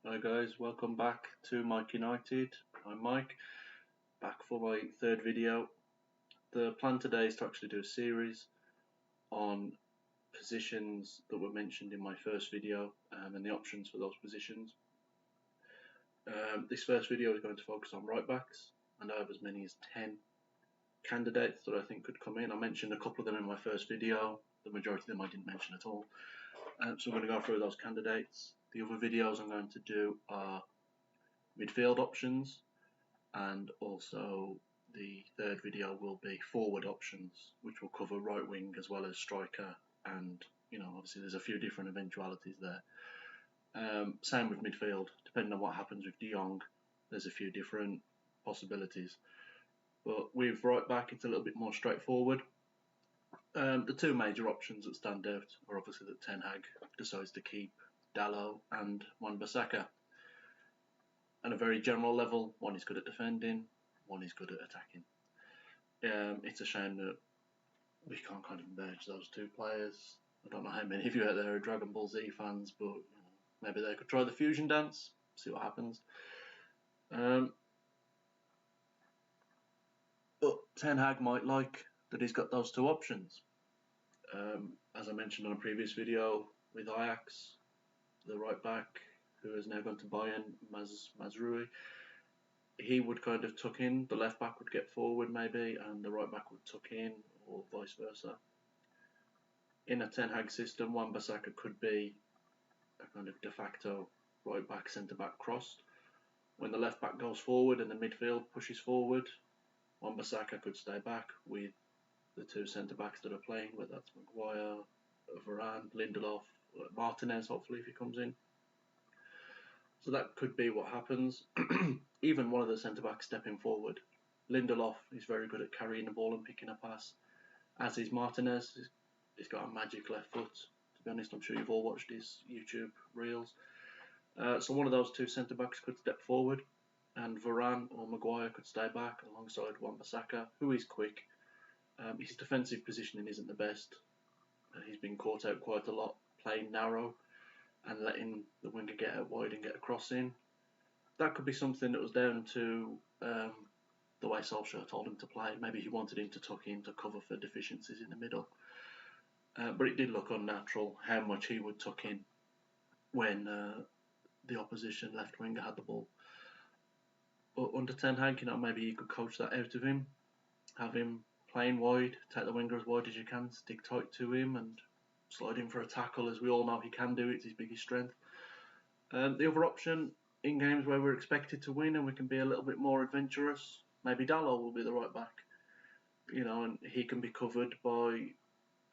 Hi guys, welcome back to Mike United. I'm Mike, back for my third video. The plan today is to actually do a series on positions that were mentioned in my first video and the options for those positions. This first video is going to focus on right backs, and I have as many as 10 candidates that I think could come in. I mentioned a couple of them in my first video. The majority of them I didn't mention at all. So I'm going to go through those candidates. The other videos I'm going to do are midfield options, and also the third video will be forward options, which will cover right wing as well as striker, and obviously there's a few different eventualities there. Same with midfield, depending on what happens with De Jong, there's a few different possibilities. But with right back, it's a little bit more straightforward. The two major options that stand out are obviously that Ten Hag decides to keep Dalot and Wan-Bissaka. On a very general level, one is good at defending, one is good at attacking. It's a shame that we can't kind of merge those two players. I don't know how many of you out there are Dragon Ball Z fans, but maybe they could try the fusion dance, see what happens. But Ten Hag might like that he's got those two options. As I mentioned on a previous video with Ajax, the right back who has now gone to Bayern, Mazraoui, he would kind of tuck in, the left back would get forward maybe, and the right back would tuck in, or vice versa. In a Ten Hag system, Wan-Bissaka could be a kind of de facto right back, centre back crossed. When the left back goes forward and the midfield pushes forward, Wan-Bissaka could stay back with the two centre backs that are playing, whether that's Maguire, Varane, Lindelof, Martinez, hopefully, if he comes in. So that could be what happens. Even one of the centre-backs stepping forward. Lindelof is very good at carrying the ball and picking a pass, as is Martinez. He's got a magic left foot. To be honest, I'm sure you've all watched his YouTube reels. So one of those two centre-backs could step forward, and Varane or Maguire could stay back alongside Wan-Bissaka, who is quick. His defensive positioning isn't the best. He's been caught out quite a lot, playing narrow and letting the winger get out wide and get a cross in. That could be something that was down to the way Solskjaer told him to play. Maybe he wanted him to tuck in to cover for deficiencies in the middle. But it did look unnatural how much he would tuck in when the opposition left winger had the ball. But under Ten Hag, maybe you could coach that out of him, have him playing wide, take the winger as wide as you can, stick tight to him, and slide in for a tackle. As we all know, he can do it. It's his biggest strength. The other option, in games where we're expected to win and we can be a little bit more adventurous, maybe Dalot will be the right back. And he can be covered by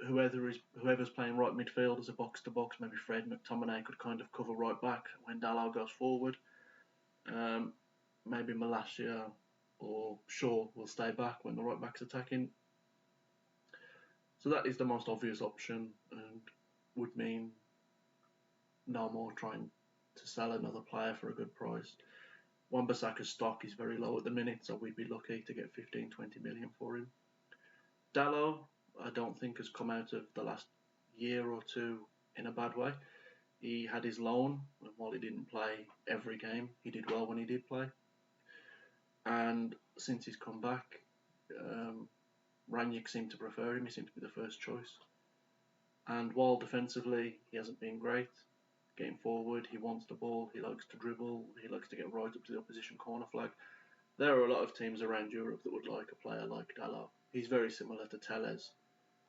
whoever's playing right midfield as a box to box. Maybe Fred McTominay could kind of cover right back when Dalot goes forward. Maybe Malacia or Shaw will stay back when the right back's attacking. So that is the most obvious option, and would mean no more trying to sell another player for a good price. Wan-Bissaka's stock is very low at the minute, so we'd be lucky to get 15-20 million for him. Dalot, I don't think has come out of the last year or two in a bad way. He had his loan, and while he didn't play every game, he did well when he did play. And since he's come back, Rangnick seemed to prefer him. He seemed to be the first choice. And while defensively he hasn't been great, getting forward, he wants the ball, he likes to dribble, he likes to get right up to the opposition corner flag. There are a lot of teams around Europe that would like a player like Dalot. He's very similar to Telles.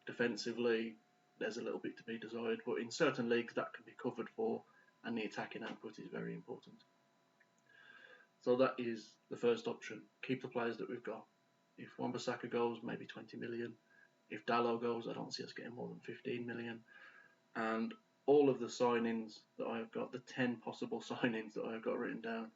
Defensively, there's a little bit to be desired, but in certain leagues that can be covered for, and the attacking output is very important. So that is the first option. Keep the players that we've got. If Wan-Bissaka goes, maybe 20 million. If Dalot goes, I don't see us getting more than 15 million. And all of the signings that I've got, the 10 possible signings that I've got written down,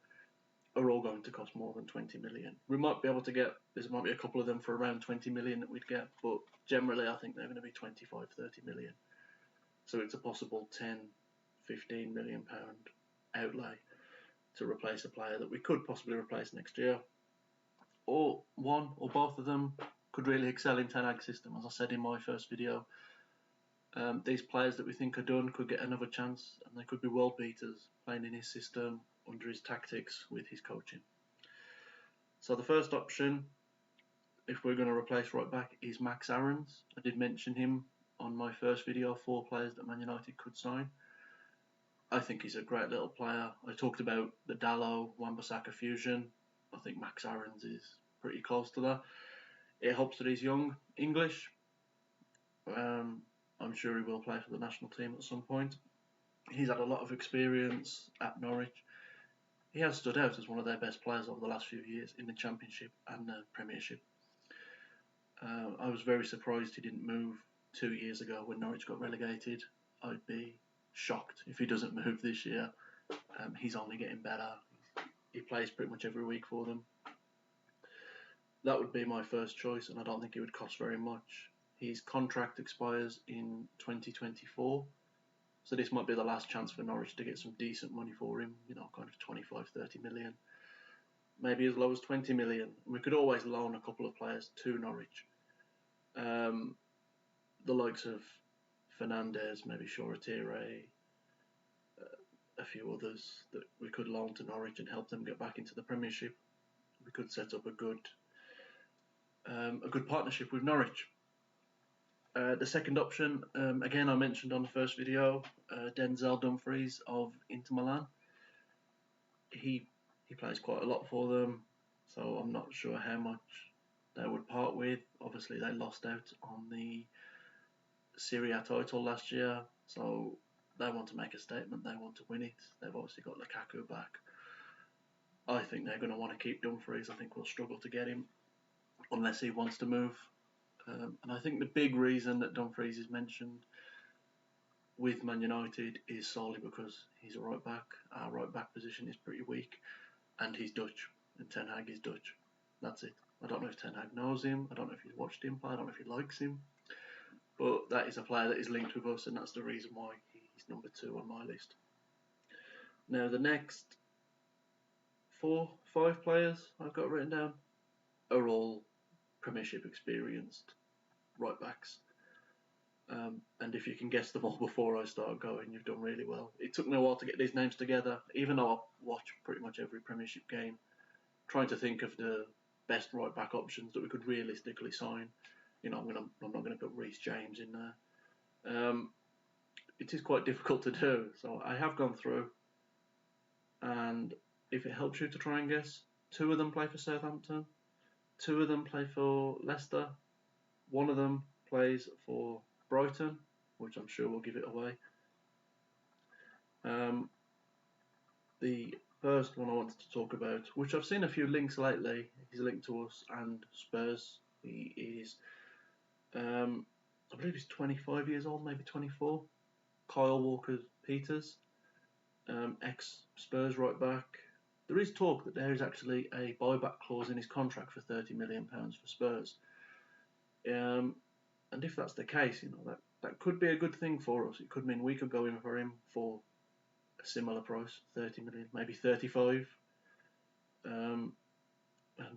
are all going to cost more than 20 million. We might be able to get, there might be a couple of them for around 20 million that we'd get, but generally I think they're going to be 25, 30 million. So it's a possible 10, 15 million pound outlay to replace a player that we could possibly replace next year. Or one or both of them could really excel in Ten Hag's system. As I said in my first video, These players that we think are done could get another chance, and they could be world beaters playing in his system, under his tactics, with his coaching. So the first option, if we're going to replace right back, is Max Aarons. I did mention him on my first video, 4 players that Man United could sign. I think he's a great little player. I talked about the Dalot Wan-Bissaka fusion. I think Max Aarons is pretty close to that. It helps that he's young, English. I'm sure he will play for the national team at some point. He's had a lot of experience at Norwich. He has stood out as one of their best players over the last few years in the Championship and the Premiership. I was very surprised he didn't move 2 years ago when Norwich got relegated. I'd be shocked if he doesn't move this year. He's only getting better. He plays pretty much every week for them. That would be my first choice, and I don't think it would cost very much. His contract expires in 2024, so this might be the last chance for Norwich to get some decent money for him, kind of 25, 30 million. Maybe as low as 20 million. We could always loan a couple of players to Norwich. The likes of Fernandez, maybe Shoretire, a few others that we could loan to Norwich and help them get back into the Premiership. We could set up a good partnership with Norwich. The second option, again, I mentioned on the first video, Denzel Dumfries of Inter Milan. He plays quite a lot for them, so I'm not sure how much they would part with. Obviously, they lost out on the Serie A title last year, so they want to make a statement. They want to win it. They've obviously got Lukaku back. I think they're going to want to keep Dumfries. I think we'll struggle to get him unless he wants to move. And I think the big reason that Dumfries is mentioned with Man United is solely because he's a right back. Our right back position is pretty weak, and he's Dutch, and Ten Hag is Dutch. That's it. I don't know if Ten Hag knows him. I don't know if he's watched him play. I don't know if he likes him. But that is a player that is linked with us, and that's the reason why he's number 2 on my list. Now, the next 4, 5 players I've got written down are all Premiership experienced right backs. And if you can guess them all before I start going, you've done really well. It took me a while to get these names together, even though I watch pretty much every Premiership game, trying to think of the best right back options that we could realistically sign. I'm not going to put Reece James in there. It is quite difficult to do, so I have gone through, and if it helps you to try and guess, 2 of them play for Southampton, 2 of them play for Leicester, 1 of them plays for Brighton, which I'm sure will give it away. The first one I wanted to talk about, which I've seen a few links lately, he's linked to us and Spurs. He is, I believe he's 25 years old, maybe 24. Kyle Walker-Peters, ex-Spurs right back. There is talk that there is actually a buyback clause in his contract for £30 million for Spurs. And if that's the case, that could be a good thing for us. It could mean we could go in for him for a similar price, 30 million, maybe 35, and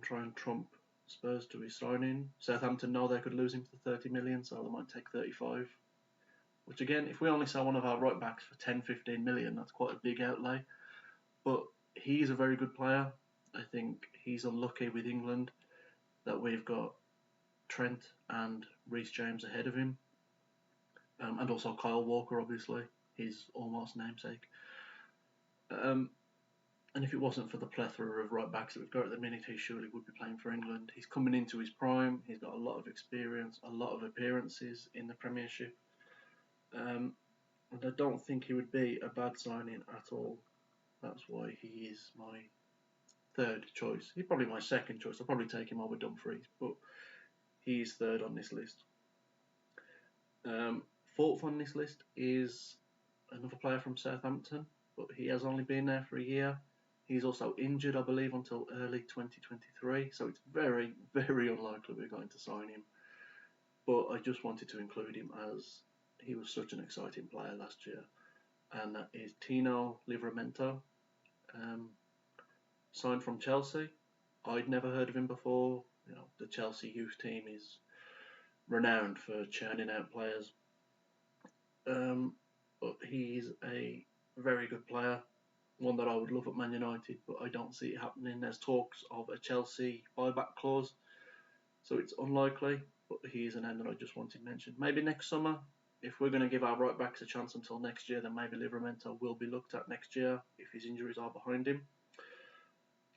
try and trump Spurs to his signing. Southampton know they could lose him for 30 million, so they might take 35. Which again, if we only sell one of our right backs for 10, 15 million, that's quite a big outlay. But he's a very good player. I think he's unlucky with England that we've got Trent and Reece James ahead of him, and also Kyle Walker, obviously, his almost namesake. And if it wasn't for the plethora of right backs that we've got at the minute, he surely would be playing for England. He's coming into his prime. He's got a lot of experience, a lot of appearances in the Premiership, and I don't think he would be a bad signing at all. That's why he is my 3rd choice. He's probably my 2nd choice. I'll probably take him over Dumfries, but he's 3rd on this list. 4th on this list is another player from Southampton, but he has only been there for a year. He's also injured, I believe, until early 2023, so it's very, very unlikely we're going to sign him. But I just wanted to include him as he was such an exciting player last year, and that is Tino Livramento, signed from Chelsea. I'd never heard of him before. The Chelsea youth team is renowned for churning out players. But he's a very good player, one that I would love at Man United, but I don't see it happening. There's talks of a Chelsea buyback clause, so it's unlikely, but he is a name that I just wanted mentioned. Maybe next summer, if we're going to give our right backs a chance until next year, then maybe Livramento will be looked at next year if his injuries are behind him.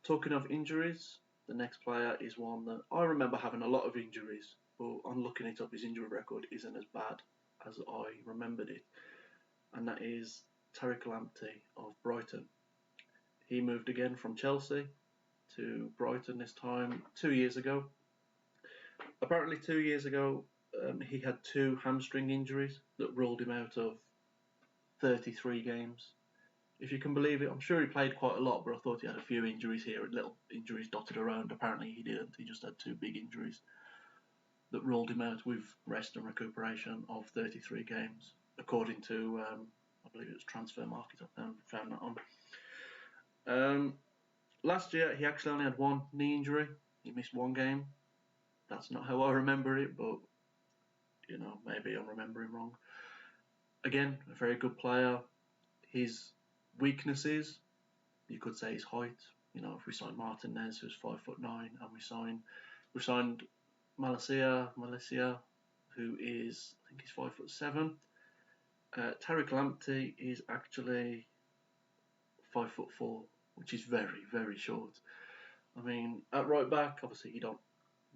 Talking of injuries, the next player is one that I remember having a lot of injuries, but on looking it up, his injury record isn't as bad as I remembered it, and that is Tariq Lamptey of Brighton. He moved again from Chelsea to Brighton this time 2 years ago. Apparently 2 years ago, he had 2 hamstring injuries that ruled him out of 33 games. If you can believe it, I'm sure he played quite a lot, but I thought he had a few injuries here and little injuries dotted around. Apparently he didn't. He just had 2 big injuries that ruled him out with rest and recuperation of 33 games, according to, I believe it was Transfer Market. I found that on. Last year, he actually only had 1 knee injury. He missed 1 game. That's not how I remember it, but, maybe I'm remembering wrong. Again, a very good player. His weaknesses, you could say his height. If we signed Martinez, who's 5'9", and we signed Malaysia, who is, I think he's 5'7". Tariq Lamptey is actually 5'4", which is very, very short. I mean, at right back, obviously you don't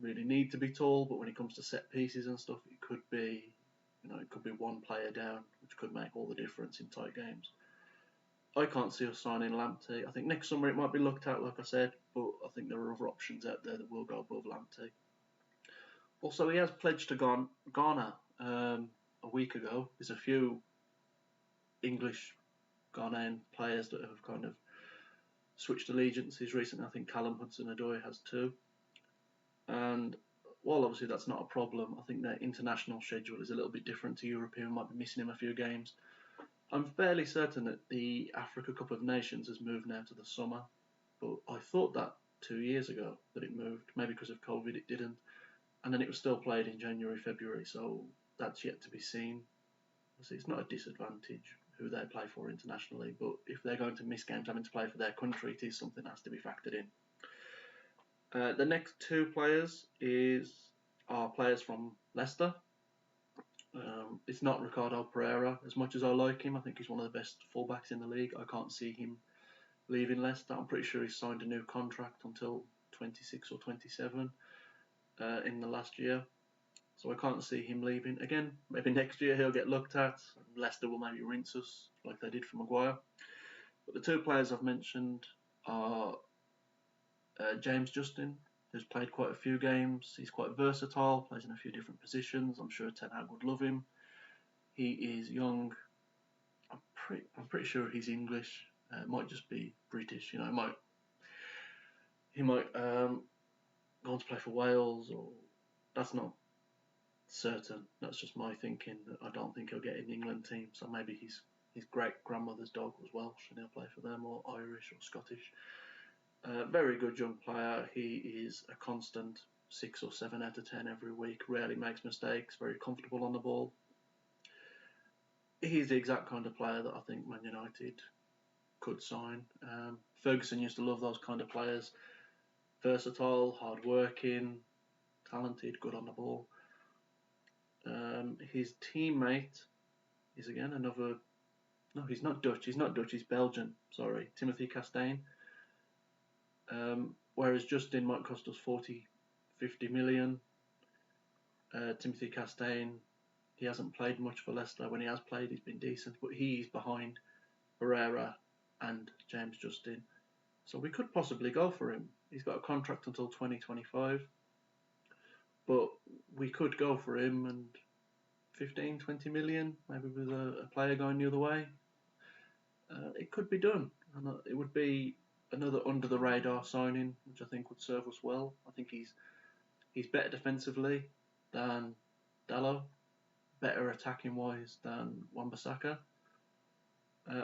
really need to be tall, but when it comes to set pieces and stuff, it could be 1 player down, which could make all the difference in tight games. I can't see us signing Lamptey. I think next summer it might be looked at, like I said, but I think there are other options out there that will go above Lamptey. Also, he has pledged to Ghana a week ago. There's a few English Ghanaian players that have kind of switched allegiances recently. I think Callum Hudson-Odoi has too. And while obviously that's not a problem, I think their international schedule is a little bit different to European. Might be missing him a few games. I'm fairly certain that the Africa Cup of Nations has moved now to the summer, but I thought that 2 years ago that it moved. Maybe because of COVID it didn't, and then it was still played in January, February, so that's yet to be seen. Obviously, it's not a disadvantage who they play for internationally, but if they're going to miss games having to play for their country, it is something that has to be factored in. The next 2 players are players from Leicester. It's not Ricardo Pereira. As much as I like him, I think he's one of the best fullbacks in the league. I can't see him leaving Leicester. I'm pretty sure he's signed a new contract until 26 or 27 in the last year. So I can't see him leaving. Again, maybe next year he'll get looked at. Leicester will maybe rinse us like they did for Maguire. But the 2 players I've mentioned are James Justin, who's played quite a few games. He's quite versatile, plays in a few different positions. I'm sure Ten Hag would love him. He is young. I'm pretty sure he's English. Might just be British. He might go on to play for Wales, or that's not certain. That's just my thinking. I don't think he'll get in the England team. So maybe his great grandmother's dog was Welsh and he'll play for them, or Irish or Scottish. Very good young player. He is a constant 6 or 7 out of 10 every week. Rarely makes mistakes. Very comfortable on the ball. He's the exact kind of player that I think Man United could sign. Ferguson used to love those kind of players. Versatile, hard-working, talented, good on the ball. His teammate is again another... No, he's not Dutch. He's Belgian. Sorry, Timothy Castagne. Whereas Justin might cost us 40, 50 million. Timothy Castagne, he hasn't played much for Leicester. When he has played, he's been decent, but he's behind Pereira and James Justin. So we could possibly go for him. He's got a contract until 2025, but we could go for him and 15, 20 million, maybe with a player going the other way. It could be done. And it would be another under-the-radar signing, which I think would serve us well. I think he's better defensively than Dalot, better attacking-wise than Wan-Bissaka,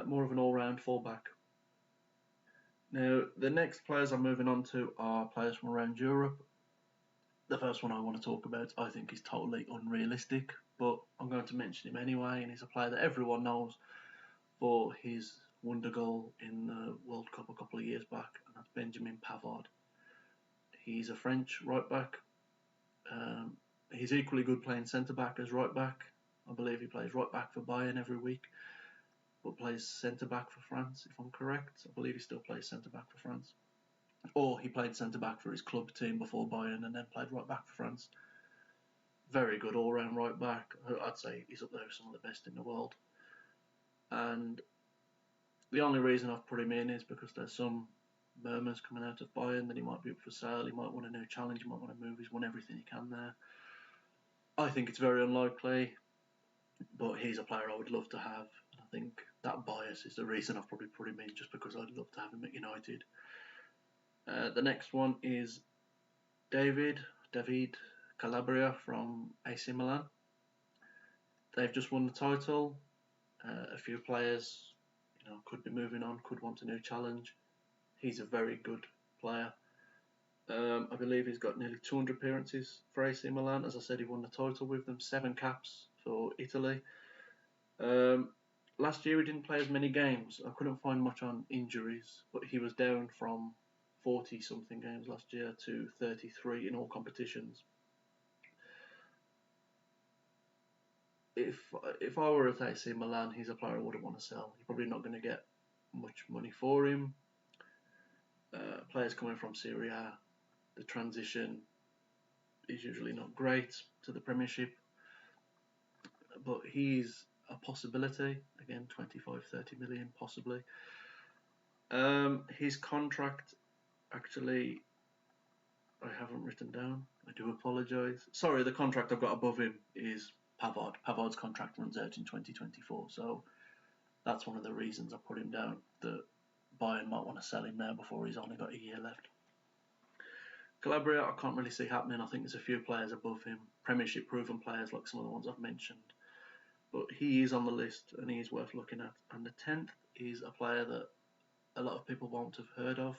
more of an all-round fullback. Now, the next players I'm moving on to are players from around Europe. The first one I want to talk about, I think, is totally unrealistic, but I'm going to mention him anyway, and he's a player that everyone knows for his wonder goal in the World Cup a couple of years back, and that's Benjamin Pavard. He's a French right back. He's equally good playing centre back as right back. I believe he plays right back for Bayern every week, but plays centre back for France, if I'm correct. I believe he still plays centre back for France. Or he played centre back for his club team before Bayern and then played right back for France. Very good all round right back. I'd say he's up there with some of the best in the world. And the only reason I've put him in is because there's some murmurs coming out of Bayern that he might be up for sale, he might want a new challenge, he might want to move, he's won everything he can there. I think it's very unlikely, but he's a player I would love to have. I think that bias is the reason I've probably put him in, just because I'd love to have him at United. The next one is David Calabria from AC Milan. They've just won the title. A few players, could be moving on, could want a new challenge. He's a very good player. I believe he's got nearly 200 appearances for AC Milan. As I said, he won the title with them, 7 caps for Italy. Last year he didn't play as many games. I couldn't find much on injuries, but he was down from 40-something games last year to 33 in all competitions. If I were at AC Milan, he's a player I wouldn't want to sell. You're probably not going to get much money for him. Players coming from Serie A, the transition is usually not great to the Premiership, but he's a possibility. Again, 25-30 million possibly. His contract, actually, I haven't written down. I do apologise. Sorry, the contract I've got above him is Pavard. Pavard's contract runs out in 2024, so that's one of the reasons I put him down, that Bayern might want to sell him now before he's only got a year left. Calabria, I can't really see happening. I think there's a few players above him, Premiership proven players like some of the ones I've mentioned. But he is on the list and he is worth looking at. And the 10th is a player that a lot of people won't have heard of.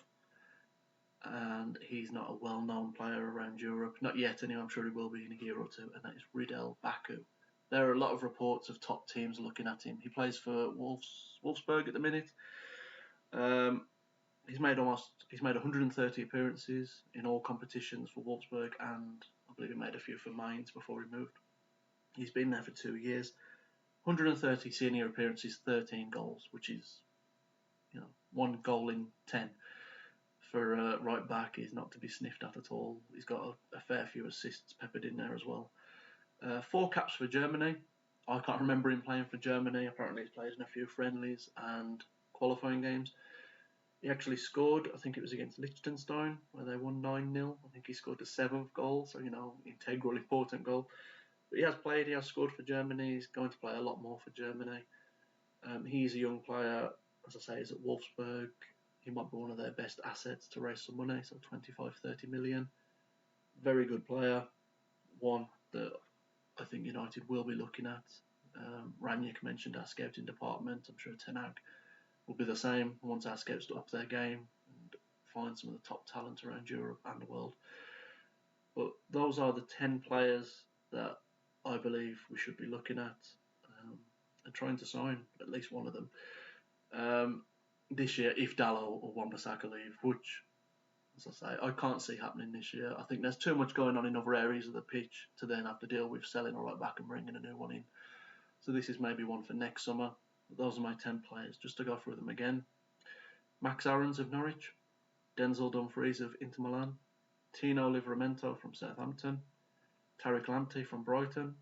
And he's not a well-known player around Europe. Not yet, anyway. I'm sure he will be in a year or two. And that is Ridel Baku. There are a lot of reports of top teams looking at him. He plays for Wolfsburg at the minute. He's made 130 appearances in all competitions for Wolfsburg, and I believe he made a few for Mainz before he moved. He's been there for 2 years. 130 senior appearances, 13 goals, which is, 1 goal in 10 for right back is not to be sniffed at all. He's got a fair few assists peppered in there as well. 4 caps for Germany. I can't remember him playing for Germany. Apparently he's played in a few friendlies and qualifying games. He actually scored, I think it was against Liechtenstein, where they won 9-0. I think he scored the 7th goal, so, integral, important goal. But he has played, he has scored for Germany. He's going to play a lot more for Germany. He's a young player, as I say, he's at Wolfsburg. He might be one of their best assets to raise some money, so 25-30 million. Very good player. One that I think United will be looking at. Rangnick mentioned our scouting department. I'm sure Ten Hag will be the same once our scouts up their game and find some of the top talent around Europe and the world. But those are the 10 players that I believe we should be looking at and trying to sign at least one of them this year, if Dalot or Wan-Bissaka leave, which, as I say, I can't see happening this year. I think there's too much going on in other areas of the pitch to then have to deal with selling a right back and bringing a new one in. So this is maybe one for next summer. Those are my 10 players, just to go through them again. Max Aarons of Norwich, Denzel Dumfries of Inter Milan, Tino Livramento from Southampton, Tariq Lamptey from Brighton,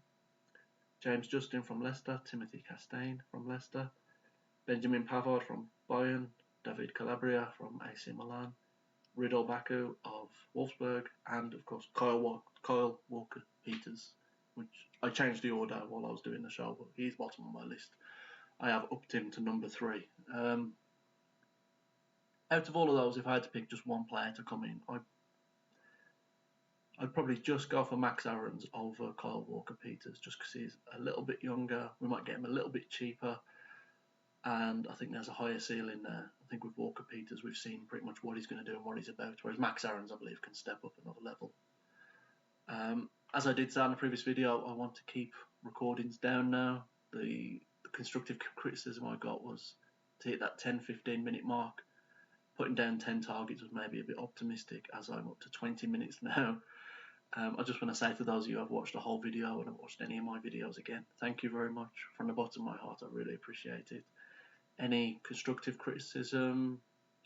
James Justin from Leicester, Timothy Castaigne from Leicester, Benjamin Pavard from Bayern, David Calabria from AC Milan, Ridel Baku of Wolfsburg, and of course Kyle Walker-Peters, which I changed the order while I was doing the show, but he's bottom of my list. I have upped him to number 3. Out of all of those, if I had to pick just one player to come in, I'd probably just go for Max Aarons over Kyle Walker-Peters, just because he's a little bit younger. We might get him a little bit cheaper, and I think there's a higher ceiling there. I think with Walker-Peters, we've seen pretty much what he's going to do and what he's about, whereas Max Aarons, I believe, can step up another level. As I did say in the previous video, I want to keep recordings down now. The constructive criticism I got was to hit that 10-15 minute mark. Putting down 10 targets was maybe a bit optimistic, as I'm up to 20 minutes now. I just want to say to those of you who have watched the whole video and have watched any of my videos again, thank you very much from the bottom of my heart. I really appreciate it. Any constructive criticism,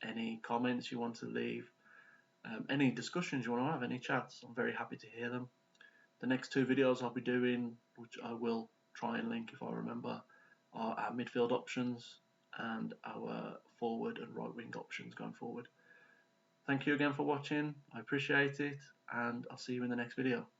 any comments you want to leave, any discussions you want to have, any chats, I'm very happy to hear them. The next two videos I'll be doing, which I will try and link if I remember, are our midfield options and our forward and right wing options going forward. Thank you again for watching. I appreciate it, and I'll see you in the next video.